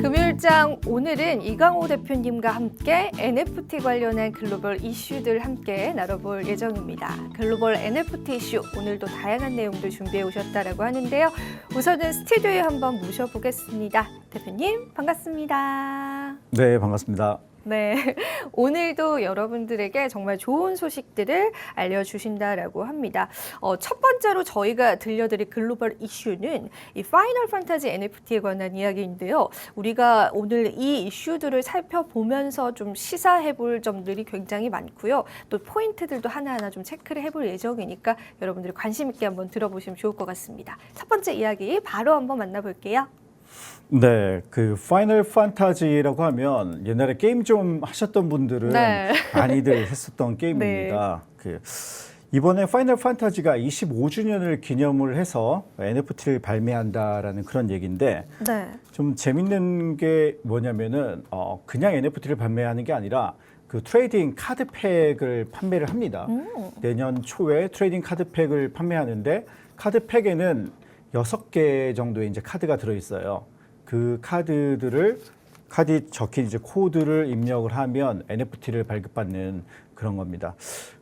금요일장 오늘은 이강호 대표님과 함께 NFT 관련한 글로벌 이슈들 함께 나눠볼 예정입니다. 글로벌 NFT 이슈 오늘도 다양한 내용들 준비해 오셨다라고 하는데요. 우선은 스튜디오에 한번 모셔보겠습니다. 대표님 반갑습니다. 네, 반갑습니다. 네, 오늘도 여러분들에게 정말 좋은 소식들을 알려주신다라고 합니다. 첫 번째로 저희가 들려드릴 글로벌 이슈는 이 파이널 판타지 NFT에 관한 이야기인데요. 우리가 오늘 이 이슈들을 살펴보면서 좀 시사해볼 점들이 굉장히 많고요. 또 포인트들도 하나하나 좀 체크를 해볼 예정이니까 여러분들이 관심 있게 한번 들어보시면 좋을 것 같습니다. 첫 번째 이야기 바로 한번 만나볼게요. 네, 그 파이널 판타지라고 하면 옛날에 게임 좀 하셨던 분들은 네. 많이들 했었던 게임입니다. 이번에 파이널 판타지가 25주년을 기념을 해서 NFT를 발매한다라는 그런 얘기인데 네. 좀 재밌는 게 뭐냐면은 그냥 NFT를 발매하는 게 아니라 그 트레이딩 카드팩을 판매를 합니다. 내년 초에 트레이딩 카드팩을 판매하는데 카드팩에는 6개 정도의 이제 카드가 들어있어요. 그 카드들을 카드에 적힌 이제 코드를 입력을 하면 NFT를 발급받는 그런 겁니다.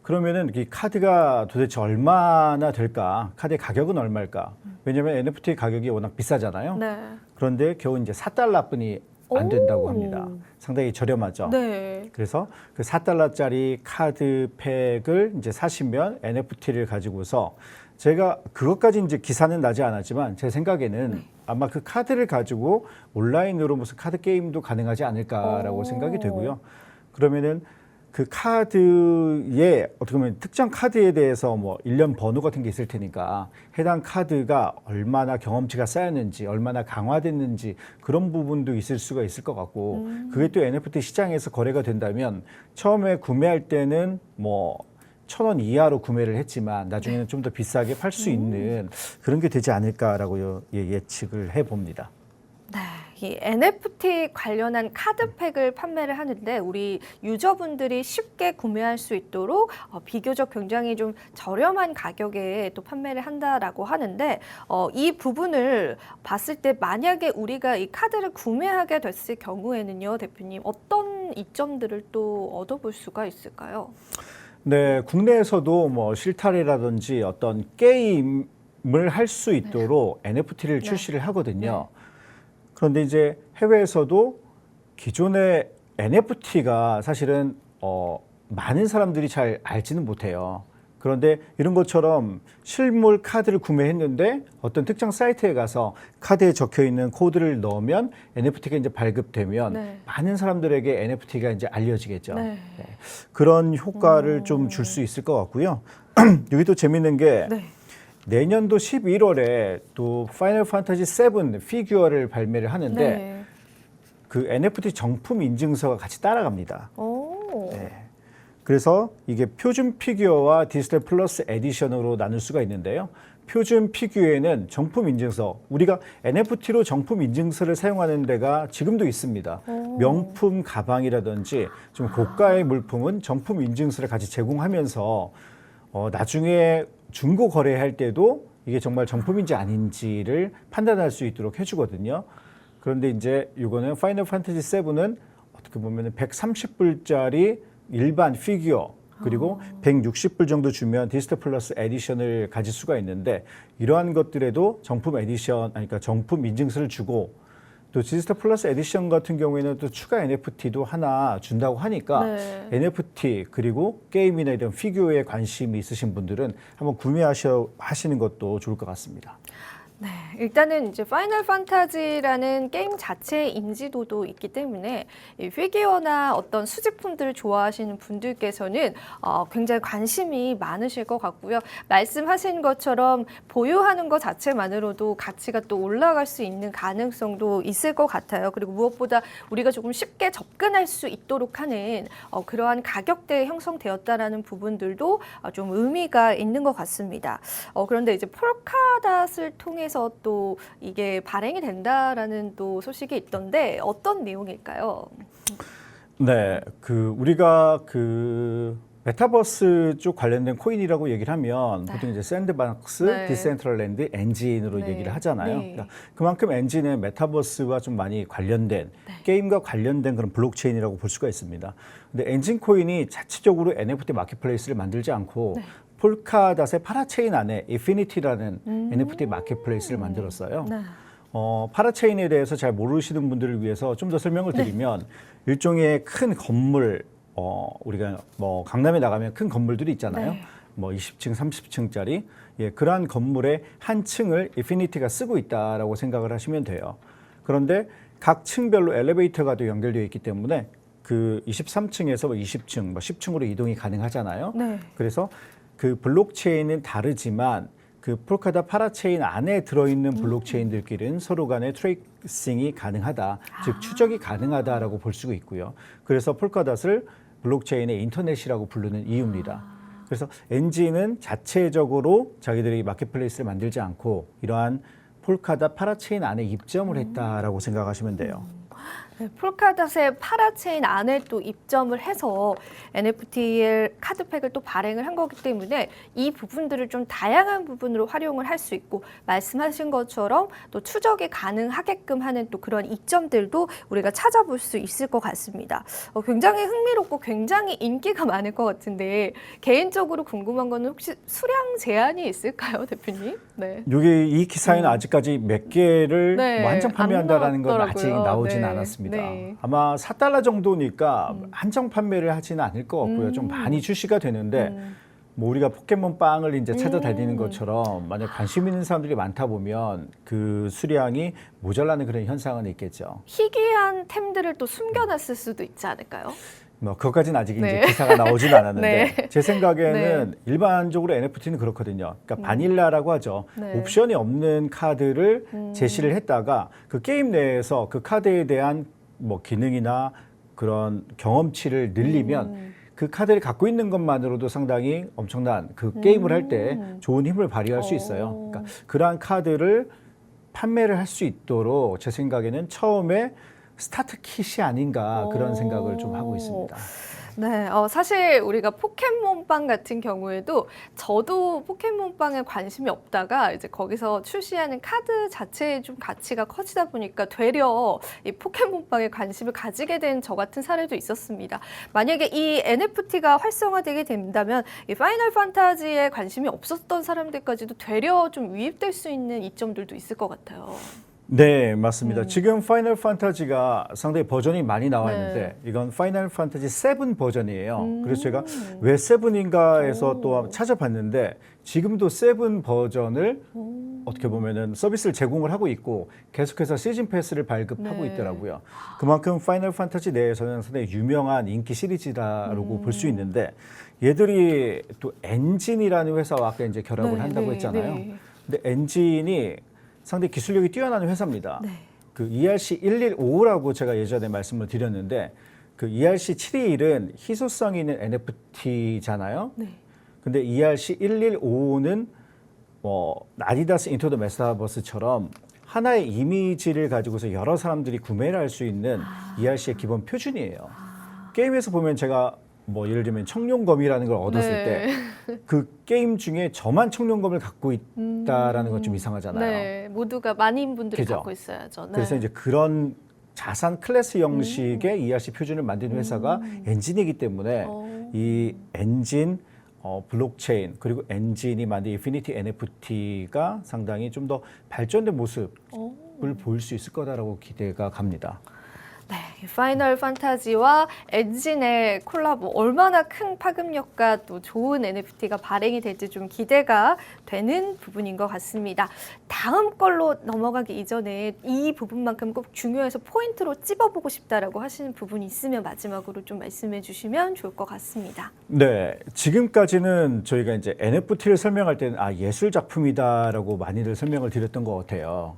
그러면은 이 카드가 도대체 얼마나 될까? 카드의 가격은 얼마일까? 왜냐하면 NFT 가격이 워낙 비싸잖아요. 네. 그런데 겨우 이제 4달러뿐이 안 된다고 합니다. 상당히 저렴하죠. 네. 그래서 그 4달러짜리 카드팩을 이제 사시면 NFT를 가지고서 제가 그것까지 이제 기사는 나지 않았지만 제 생각에는 아마 그 카드를 가지고 온라인으로 무슨 카드 게임도 가능하지 않을까라고 생각이 되고요. 그러면은 그 카드에 어떻게 보면 특정 카드에 대해서 뭐 일련 번호 같은 게 있을 테니까 해당 카드가 얼마나 경험치가 쌓였는지 얼마나 강화됐는지 그런 부분도 있을 수가 있을 것 같고 그게 또 NFT 시장에서 거래가 된다면 처음에 구매할 때는 뭐 1,000원 이하로 구매를 했지만 나중에는 좀 더 비싸게 팔 수 있는 그런 게 되지 않을까라고 예측을 해봅니다. 네, 이 NFT 관련한 카드팩을 판매를 하는데 우리 유저분들이 쉽게 구매할 수 있도록 비교적 굉장히 좀 저렴한 가격에 또 판매를 한다라고 하는데 이 부분을 봤을 때 만약에 우리가 이 카드를 구매하게 됐을 경우에는요, 대표님 어떤 이점들을 또 얻어볼 수가 있을까요? 네, 국내에서도 뭐 실타래라든지 어떤 게임을 할 수 있도록 NFT를 출시를 하거든요. 그런데 이제 해외에서도 기존의 NFT가 사실은 많은 사람들이 잘 알지는 못해요. 그런데 이런 것처럼 실물 카드를 구매했는데 어떤 특정 사이트에 가서 카드에 적혀 있는 코드를 넣으면 NFT가 이제 발급되면 많은 사람들에게 NFT가 이제 알려지겠죠. 네. 그런 효과를 좀 줄 수 있을 것 같고요. 여기 또 재밌는 게 내년도 11월에 또 파이널 판타지 7 피규어를 발매를 하는데 그 NFT 정품 인증서가 같이 따라갑니다. 네. 그래서 이게 표준 피규어와 디지털 플러스 에디션으로 나눌 수가 있는데요. 표준 피규어에는 정품 인증서, 우리가 NFT로 정품 인증서를 사용하는 데가 지금도 있습니다. 명품 가방이라든지 좀 고가의 물품은 정품 인증서를 같이 제공하면서 나중에 중고 거래할 때도 이게 정말 정품인지 아닌지를 판단할 수 있도록 해주거든요. 그런데 이제 이거는 파이널 판타지 7은 어떻게 보면 130불짜리 일반 피규어 그리고 160불 정도 주면 디지털 플러스 에디션을 가질 수가 있는데 이러한 것들에도 정품 에디션, 그러니까 정품 인증서를 주고 또 디지털 플러스 에디션 같은 경우에는 또 추가 NFT도 하나 준다고 하니까 NFT 그리고 게임이나 이런 피규어에 관심이 있으신 분들은 한번 구매하시는 것도 좋을 것 같습니다. 네, 일단은 이제 파이널 판타지라는 게임 자체의 인지도도 있기 때문에 이 피규어나 어떤 수집품들을 좋아하시는 분들께서는 굉장히 관심이 많으실 것 같고요. 말씀하신 것처럼 보유하는 것 자체만으로도 가치가 또 올라갈 수 있는 가능성도 있을 것 같아요. 그리고 무엇보다 우리가 조금 쉽게 접근할 수 있도록 하는 그러한 가격대에 형성되었다라는 부분들도 좀 의미가 있는 것 같습니다. 그런데 이제 폴카닷을 통해서 또 이게 발행이 된다라는 또 소식이 있던데 어떤 내용일까요? 네, 그 우리가 그 메타버스 쪽 관련된 코인이라고 얘기를 하면 네. 보통 이제 샌드박스, 네. 디센트럴랜드, 엔진으로 네. 얘기를 하잖아요. 네. 그러니까 그만큼 엔진은 메타버스와 좀 많이 관련된 게임과 관련된 그런 블록체인이라고 볼 수가 있습니다. 근데 엔진 코인이 자체적으로 NFT 마켓플레이스를 만들지 않고 폴카닷의 파라체인 안에 인피니티라는 NFT 마켓플레이스를 만들었어요. 네. 파라체인에 대해서 잘 모르시는 분들을 위해서 좀 더 설명을 드리면 일종의 큰 건물, 우리가 뭐 강남에 나가면 큰 건물들이 있잖아요. 네. 뭐 20층, 30층짜리 그러한 건물의 한 층을 인피니티가 쓰고 있다라고 생각을 하시면 돼요. 그런데 각 층별로 엘리베이터가 또 연결되어 있기 때문에 그 23층에서 20층, 뭐 10층으로 이동이 가능하잖아요. 네. 그래서 그 블록체인은 다르지만 그 폴카닷 파라체인 안에 들어있는 블록체인들끼리는 서로 간의 트레이싱이 가능하다, 즉 추적이 가능하다라고 볼 수가 있고요. 그래서 폴카닷을 블록체인의 인터넷이라고 부르는 이유입니다. 그래서 엔진은 자체적으로 자기들이 마켓플레이스를 만들지 않고 이러한 폴카닷 파라체인 안에 입점을 했다라고 생각하시면 돼요. 네, 폴카닷의 파라체인 안에 또 입점을 해서 NFT의 카드팩을 또 발행을 한 거기 때문에 이 부분들을 좀 다양한 부분으로 활용을 할 수 있고 말씀하신 것처럼 또 추적이 가능하게끔 하는 또 그런 이점들도 우리가 찾아볼 수 있을 것 같습니다. 굉장히 흥미롭고 굉장히 인기가 많을 것 같은데 개인적으로 궁금한 거는 혹시 수량 제한이 있을까요, 대표님? 네. 여기 이 기사에는 아직까지 몇 개를 네, 뭐 한정 판매한다라는 건 안 아직 나왔더라고요. 나오진 네, 않았습니다. 네. 아마 4달러 정도니까 한정 판매를 하지는 않을 것 같고요. 좀 많이 출시가 되는데 뭐 우리가 포켓몬 빵을 이제 찾아다니는 것처럼 만약 관심 있는 사람들이 많다 보면 그 수량이 모자라는 그런 현상은 있겠죠. 희귀한 템들을 또 숨겨놨을 수도 있지 않을까요? 뭐 그것까지는 아직 네. 이제 기사가 나오진 않았는데 네. 제 생각에는 일반적으로 NFT는 그렇거든요. 그러니까 바닐라라고 하죠. 네. 옵션이 없는 카드를 제시를 했다가 그 게임 내에서 그 카드에 대한 뭐 기능이나 그런 경험치를 늘리면 그 카드를 갖고 있는 것만으로도 상당히 엄청난 그 게임을 할 때 좋은 힘을 발휘할 수 있어요. 그러니까 그러한 카드를 판매를 할 수 있도록 제 생각에는 처음에 스타트 킷이 아닌가 그런 생각을 좀 하고 있습니다. 네, 사실 우리가 포켓몬빵 같은 경우에도 저도 포켓몬빵에 관심이 없다가 이제 거기서 출시하는 카드 자체의 좀 가치가 커지다 보니까 되려 이 포켓몬빵에 관심을 가지게 된 저 같은 사례도 있었습니다. 만약에 이 NFT가 활성화되게 된다면 이 파이널 판타지에 관심이 없었던 사람들까지도 되려 좀 유입될 수 있는 이점들도 있을 것 같아요. 네, 맞습니다. 지금 파이널 판타지가 상당히 버전이 많이 나와 네. 있는데 이건 파이널 판타지 7 버전이에요. 그래서 제가 왜 7인가 해서 또 찾아봤는데 지금도 7 버전을 어떻게 보면은 서비스를 제공을 하고 있고 계속해서 시즌 패스를 발급하고 네. 있더라고요. 그만큼 파이널 판타지 내에서는 상당히 유명한 인기 시리즈라고 볼 수 있는데 얘들이 또 엔진이라는 회사와 아까 이제 결합을 네, 한다고 네, 했잖아요. 네. 근데 엔진이 상당히 기술력이 뛰어나는 회사입니다. 네. 그 ERC115라고 제가 예전에 말씀을 드렸는데 그 ERC721은 희소성 있는 NFT잖아요. 네. 근데 ERC115는 아디다스 인투 더 메타버스처럼 하나의 이미지를 가지고서 여러 사람들이 구매를 할 수 있는 ERC의 기본 표준이에요. 게임에서 보면 제가 뭐 예를 들면 청룡검이라는 걸 얻었을 네. 때 그 게임 중에 저만 청룡검을 갖고 있다라는 건 좀 이상하잖아요. 네, 모두가 많은 분들이 그죠? 갖고 있어야죠. 네. 그래서 이제 그런 자산 클래스 형식의 ERC 표준을 만드는 회사가 엔진이기 때문에 이 엔진 블록체인 그리고 엔진이 만든 인피니티 NFT가 상당히 좀 더 발전된 모습을 보일 수 있을 거다라고 기대가 갑니다. 네, 파이널 판타지와 엔진의 콜라보 얼마나 큰 파급력과 또 좋은 NFT가 발행이 될지 좀 기대가 되는 부분인 것 같습니다. 다음 걸로 넘어가기 이전에 이 부분만큼 꼭 중요해서 포인트로 찝어보고 싶다라고 하시는 부분이 있으면 마지막으로 좀 말씀해 주시면 좋을 것 같습니다. 네, 지금까지는 저희가 이제 NFT를 설명할 때는 예술 작품이다라고 많이들 설명을 드렸던 것 같아요.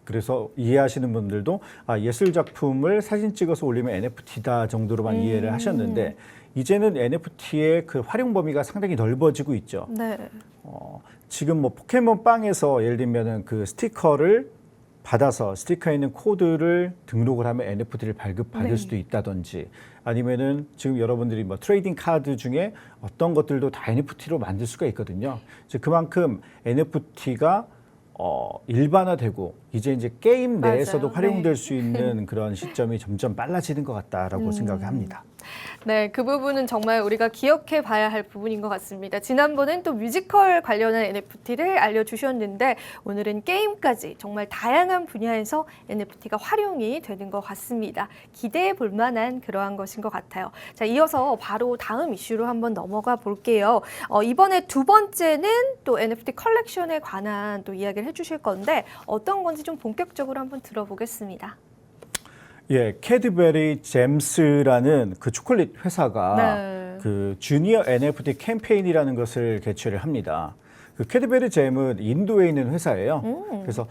그래서 이해하시는 분들도 예술 작품을 사진 찍어서 올리면 NFT다 정도로만 이해를 하셨는데 이제는 NFT의 그 활용 범위가 상당히 넓어지고 있죠. 네. 지금 뭐 포켓몬 빵에서 예를 들면은 그 스티커를 받아서 스티커에 있는 코드를 등록을 하면 NFT를 발급받을 네. 수도 있다든지 아니면은 지금 여러분들이 뭐 트레이딩 카드 중에 어떤 것들도 다 NFT로 만들 수가 있거든요. 이제 그만큼 NFT가 일반화되고 이제 게임 맞아요. 내에서도 활용될 네. 수 있는 그런 시점이 점점 빨라지는 것 같다라고 생각합니다. 네, 그 부분은 정말 우리가 기억해 봐야 할 부분인 것 같습니다. 지난번엔 또 뮤지컬 관련한 NFT를 알려주셨는데 오늘은 게임까지 정말 다양한 분야에서 NFT가 활용이 되는 것 같습니다. 기대해 볼 만한 그러한 것인 것 같아요. 자, 이어서 바로 다음 이슈로 한번 넘어가 볼게요. 이번에 두 번째는 또 NFT 컬렉션에 관한 또 이야기를 해주실 건데 어떤 건지 좀 본격적으로 한번 들어보겠습니다. 예, 캐드베리 잼스라는 그 초콜릿 회사가 네. 그 주니어 NFT 캠페인이라는 것을 개최를 합니다. 그 캐드베리 잼은 인도에 있는 회사예요. 그래서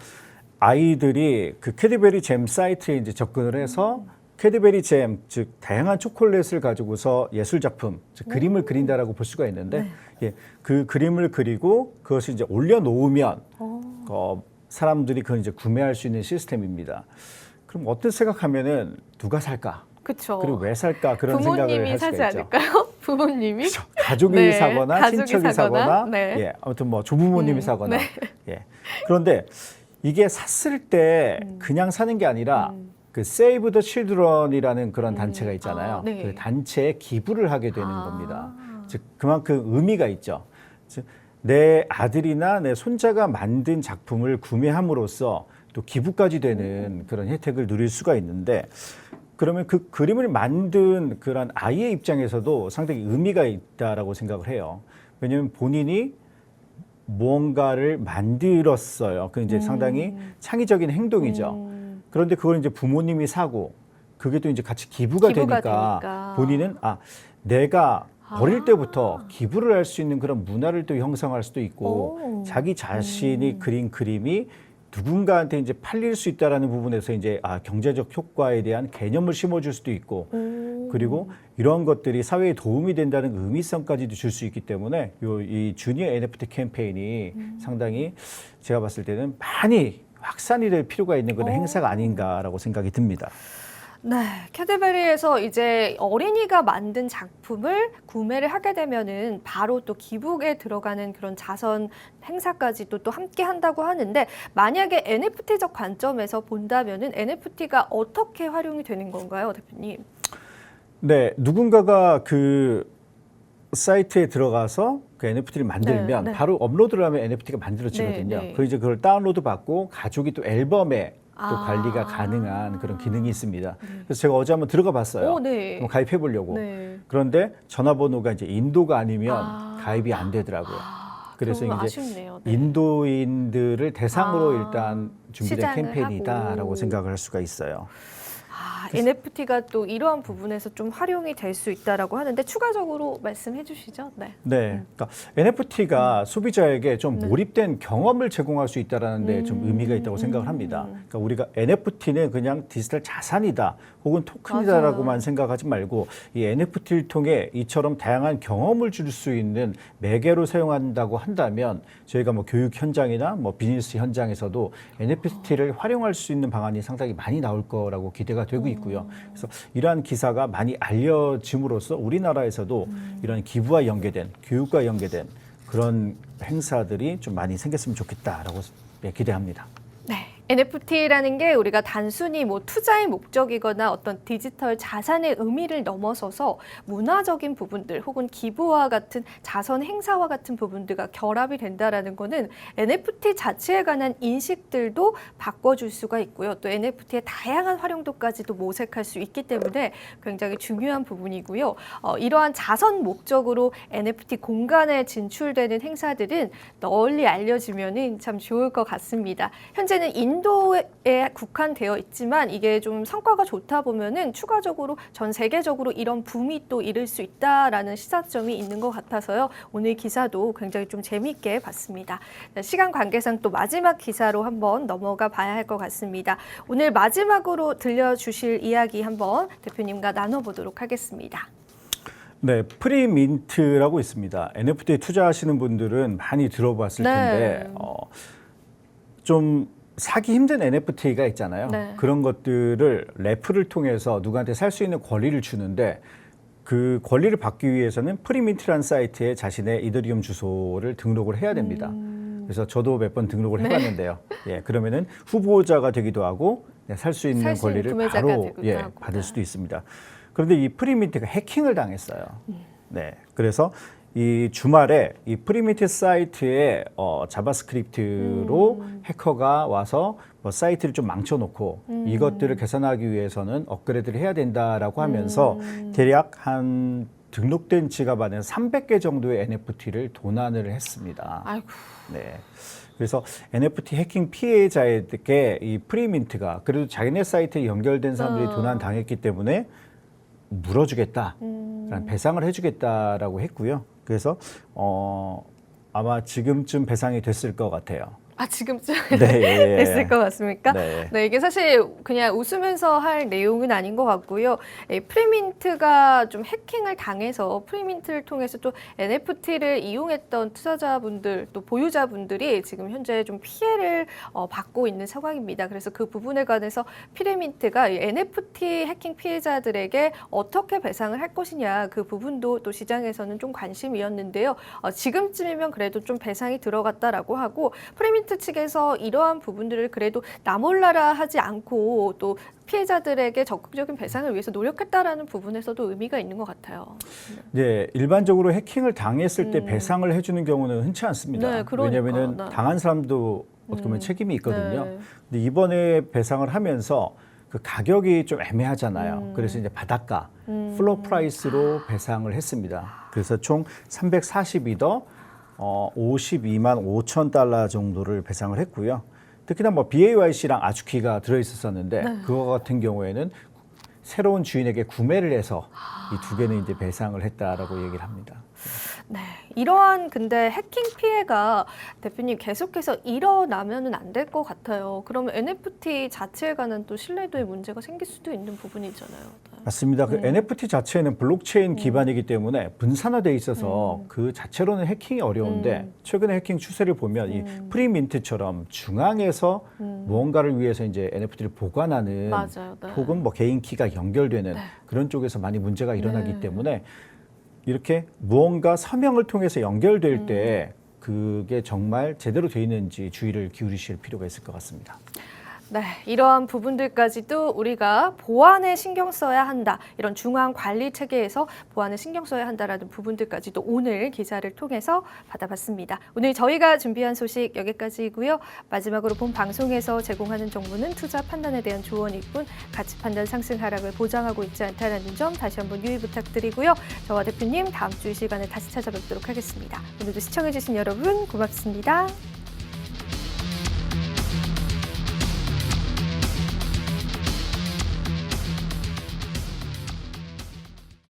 아이들이 그 캐드베리 잼 사이트에 이제 접근을 해서 캐드베리 잼, 즉 다양한 초콜릿을 가지고서 예술 작품, 즉 그림을 그린다라고 볼 수가 있는데, 예, 그 그림을 그리고 그것을 이제 올려놓으면 사람들이 그걸 이제 구매할 수 있는 시스템입니다. 그럼 어떻게 생각하면은 누가 살까? 그렇죠. 그리고 왜 살까? 그런 생각을 부모님이 할 수가 사지 있죠. 않을까요? 부모님이? 그렇죠. 가족이 네, 사거나 가족이 친척이 사거나, 사거나 네. 예, 아무튼 뭐 조부모님이 사거나 네. 예. 그런데 이게 샀을 때 그냥 사는 게 아니라 그 Save the Children이라는 그런 단체가 있잖아요. 아, 네. 그 단체에 기부를 하게 되는 아. 겁니다. 즉 그만큼 의미가 있죠. 즉 내 아들이나 내 손자가 만든 작품을 구매함으로써 또 기부까지 되는 그런 혜택을 누릴 수가 있는데 그러면 그 그림을 만든 그런 아이의 입장에서도 상당히 의미가 있다라고 생각을 해요. 왜냐하면 본인이 무언가를 만들었어요. 그 이제 상당히 창의적인 행동이죠. 그런데 그걸 이제 부모님이 사고 그게 또 이제 같이 기부가 되니까 본인은 내가 어릴 때부터 기부를 할 수 있는 그런 문화를 또 형성할 수도 있고 자기 자신이 그린 그림이 누군가한테 이제 팔릴 수 있다라는 부분에서 이제 경제적 효과에 대한 개념을 심어줄 수도 있고 그리고 이런 것들이 사회에 도움이 된다는 의미성까지도 줄 수 있기 때문에 이 주니어 NFT 캠페인이 상당히 제가 봤을 때는 많이 확산이 될 필요가 있는 그런 행사가 아닌가라고 생각이 듭니다. 네, 캐드베리에서 이제 어린이가 만든 작품을 구매를 하게 되면은 바로 또 기부에 들어가는 그런 자선 행사까지도 또 함께 한다고 하는데 만약에 NFT적 관점에서 본다면은 NFT가 어떻게 활용이 되는 건가요, 대표님? 네, 누군가가 그 사이트에 들어가서 그 NFT를 만들면 네. 바로 업로드를 하면 NFT가 만들어지거든요. 네. 그 이제 그걸 다운로드 받고 가족이 또 앨범에 또 관리가 가능한 그런 기능이 있습니다. 그래서 제가 어제 한번 들어가 봤어요. 네. 한번 가입해 보려고. 네. 그런데 전화번호가 이제 인도가 아니면 가입이 안 되더라고요. 그래서 이제 아쉽네요. 네. 인도인들을 대상으로 일단 준비된 시장을 캠페인이다라고 하고. 생각을 할 수가 있어요. NFT가 또 이러한 부분에서 좀 활용이 될 수 있다라고 하는데 추가적으로 말씀해 주시죠. 네. 네, 그러니까 NFT가 소비자에게 좀 몰입된 경험을 제공할 수 있다라는 데 좀 의미가 있다고 생각을 합니다. 그러니까 우리가 NFT는 그냥 디지털 자산이다 혹은 토큰이다라고만 맞아요. 생각하지 말고 이 NFT를 통해 이처럼 다양한 경험을 줄 수 있는 매개로 사용한다고 한다면 저희가 뭐 교육 현장이나 뭐 비즈니스 현장에서도 NFT를 활용할 수 있는 방안이 상당히 많이 나올 거라고 기대가 되고 있고요. 그래서 이러한 기사가 많이 알려짐으로써 우리나라에서도 이런 기부와 연계된 교육과 연계된 그런 행사들이 좀 많이 생겼으면 좋겠다라고 기대합니다. 네. NFT라는 게 우리가 단순히 뭐 투자의 목적이거나 어떤 디지털 자산의 의미를 넘어서서 문화적인 부분들 혹은 기부와 같은 자선 행사와 같은 부분들과 결합이 된다라는 거는 NFT 자체에 관한 인식들도 바꿔줄 수가 있고요. 또 NFT의 다양한 활용도까지도 모색할 수 있기 때문에 굉장히 중요한 부분이고요. 이러한 자선 목적으로 NFT 공간에 진출되는 행사들은 널리 알려지면은 참 좋을 것 같습니다. 현재는 인도에 국한되어 있지만 이게 좀 성과가 좋다 보면은 추가적으로 전 세계적으로 이런 붐이 또 이룰 수 있다라는 시사점이 있는 것 같아서요. 오늘 기사도 굉장히 좀 재미있게 봤습니다. 시간 관계상 또 마지막 기사로 한번 넘어가 봐야 할 것 같습니다. 오늘 마지막으로 들려주실 이야기 한번 대표님과 나눠보도록 하겠습니다. 네, 프리민트라고 있습니다. NFT에 투자하시는 분들은 많이 들어봤을 텐데 좀 사기 힘든 NFT가 있잖아요. 네. 그런 것들을 래프를 통해서 누구한테 살 수 있는 권리를 주는데 그 권리를 받기 위해서는 프리민트라는 사이트에 자신의 이더리움 주소를 등록을 해야 됩니다. 그래서 저도 몇 번 등록을 네. 해봤는데요. 예, 그러면은 후보자가 되기도 하고 살 수 있는 살수 있는 권리를 구매자가 바로 되기도 하고. 받을 수도 있습니다. 그런데 이 프리민트가 해킹을 당했어요. 네, 그래서 이 주말에 이 프리민트 사이트에 자바스크립트로 해커가 와서 뭐 사이트를 좀 망쳐놓고 이것들을 개선하기 위해서는 업그레이드를 해야 된다라고 하면서 대략 한 등록된 지갑 안에 300개 정도의 NFT를 도난을 했습니다. 아이고. 네. 그래서 NFT 해킹 피해자에게 이 프리민트가 그래도 자기네 사이트에 연결된 사람들이 도난 당했기 때문에 물어주겠다라는 배상을 해주겠다라고 했고요. 그래서 아마 지금쯤 배상이 됐을 것 같아요. 아, 지금쯤 네. 됐을 것 같습니까? 네. 네, 이게 사실 그냥 웃으면서 할 내용은 아닌 것 같고요. 프리민트가 좀 해킹을 당해서 프리민트를 통해서 또 NFT를 이용했던 투자자분들 또 보유자분들이 지금 현재 좀 피해를 받고 있는 상황입니다. 그래서 그 부분에 관해서 프리민트가 이 NFT 해킹 피해자들에게 어떻게 배상을 할 것이냐 그 부분도 또 시장에서는 좀 관심이었는데요. 지금쯤이면 그래도 좀 배상이 들어갔다라고 하고 프리민트 측에서 이러한 부분들을 그래도 나몰라라 하지 않고 또 피해자들에게 적극적인 배상을 위해서 노력했다라는 부분에서도 의미가 있는 것 같아요. 네, 일반적으로 해킹을 당했을 때 배상을 해주는 경우는 흔치 않습니다. 네, 그러니까. 왜냐하면 네. 당한 사람도 어떻게 보면 책임이 있거든요. 네. 근데 이번에 배상을 하면서 그 가격이 좀 애매하잖아요. 그래서 이제 바닷가 플로 프라이스로 배상을 했습니다. 그래서 총 342더 52만 5천 달러 정도를 배상을 했고요. 특히나 뭐 BAYC랑 아주키가 들어있었는데 그거 같은 경우에는 새로운 주인에게 구매를 해서 이 두 개는 이제 배상을 했다라고 얘기를 합니다. 네, 이러한 근데 해킹 피해가 대표님 계속해서 일어나면은 안 될 것 같아요. 그러면 NFT 자체에 관한 또 신뢰도에 문제가 생길 수도 있는 부분이잖아요. 네. 맞습니다. 그 NFT 자체는 블록체인 기반이기 때문에 분산화돼 있어서 그 자체로는 해킹이 어려운데 최근에 해킹 추세를 보면 이 프리민트처럼 중앙에서 무언가를 위해서 이제 NFT를 보관하는 맞아요. 네. 혹은 뭐 개인 키가 연결되는 그런 쪽에서 많이 문제가 일어나기 때문에 이렇게 무언가 서명을 통해서 연결될 때 그게 정말 제대로 돼 있는지 주의를 기울이실 필요가 있을 것 같습니다. 네, 이러한 부분들까지도 우리가 보안에 신경 써야 한다. 이런 중앙 관리 체계에서 보안에 신경 써야 한다라는 부분들까지도 오늘 기사를 통해서 받아봤습니다. 오늘 저희가 준비한 소식 여기까지이고요. 마지막으로 본 방송에서 제공하는 정보는 투자 판단에 대한 조언일 뿐 가치 판단 상승 하락을 보장하고 있지 않다는 점 다시 한번 유의 부탁드리고요. 저와 대표님 다음 주 이 시간에 다시 찾아뵙도록 하겠습니다. 오늘도 시청해주신 여러분 고맙습니다.